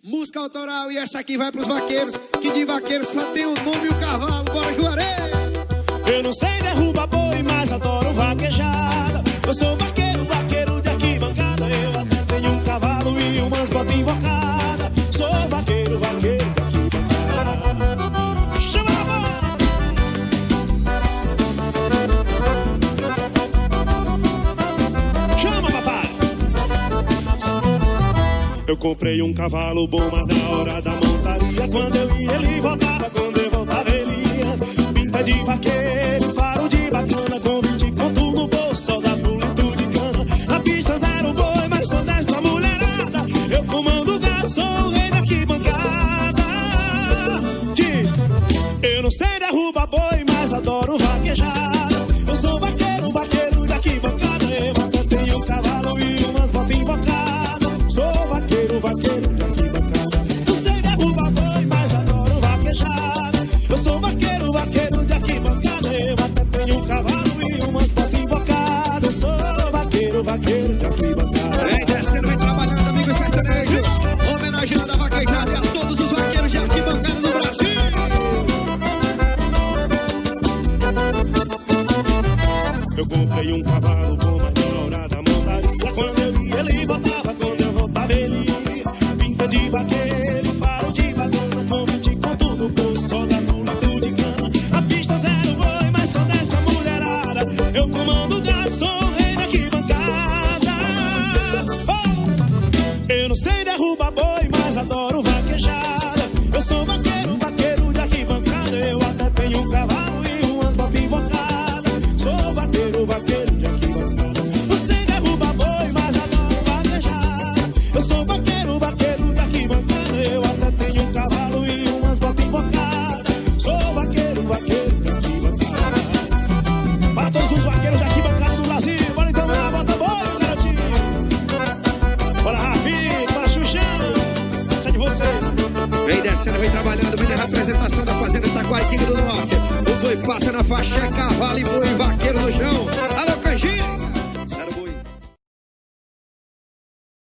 Música autoral, e essa aqui vai pros vaqueiros, que de vaqueiro só tem o nome e o cavalo. Bora, Juarez! Eu não sei derrubar boi, mas adoro vaquejada. Eu sou vaqueiro, vaqueiro de arquibancada. Eu até tenho um cavalo e umas botas invocadas. Sou vaqueiro, vaqueiro de arquibancada. Chama a bola! Chama, papai! Eu comprei um cavalo bom, mas na hora da montaria, quando eu ia, ele voltava, quando eu voltava, ele ia. Pinta de vaqueiro, faro de bacana, com 20 conto no bolso, só dá pulito de cana. Na pista zero boi, mas sou 10 pra mulherada. Eu comando o gado, sou o rei da arquibancada. Diz, eu não sei derrubar boi, mas adoro vaquejada. Eu sou vaqueiro, vaqueiro de arquibancada. Eu até tenho um cavalo e umas botas invocadas. Sou vaqueiro, vaqueiro de arquibancada. Não sei derrubar boi, mas adoro vaquejada. Eu sou vaqueiro, vaqueiro de arquibancada. Eu até tenho um cavalo e umas botas invocadas. Sou vaqueiro, vaqueiro de arquibancada. Vem descendo, vem trabalhando, amigos sertanejos, homenageando a vaquejada e a todos os vaqueiros de arquibancada do Brasil. Eu comprei um cavalo bom, mas na hora da montaria, quando eu ia, ele voltava, quando eu voltava, ele ia. Pinta de vaqueiro, faro de bacana, com 20 conto no bolso, só dá pulito de cana. A pista zero boi, mas só 10 pra mulherada. Eu comando o gado, sou o rei da arquibancada. Oh! Eu não sei derrubar boi, mas adoro vaquejada. Eu sou vaqueiro, vaqueiro de arquibancada. Eu até tenho um cavalo e umas botas invocadas. Sou vaqueiro, vaqueiro de arquibancada. Não sei derrubar boi, mas adoro vaquejada. Eu sou vaqueiro, vaqueiro de arquibancada. Eu até tenho um cavalo e umas botas invocadas. Sou vaqueiro, vaqueiro de arquibancada. Para todos os vaqueiros de arquibancada do Brasil, bora então lá, bota boi, garotinho. Bora, Rafinha, bora, Xuxão. Essa é de vocês. Vem descendo, vem trabalhando, vem na representação da Fazenda Taquaritinga do Norte. O boi passa na faixa, é cavalo e boi, vaqueiro no chão. Alô, Canjinho!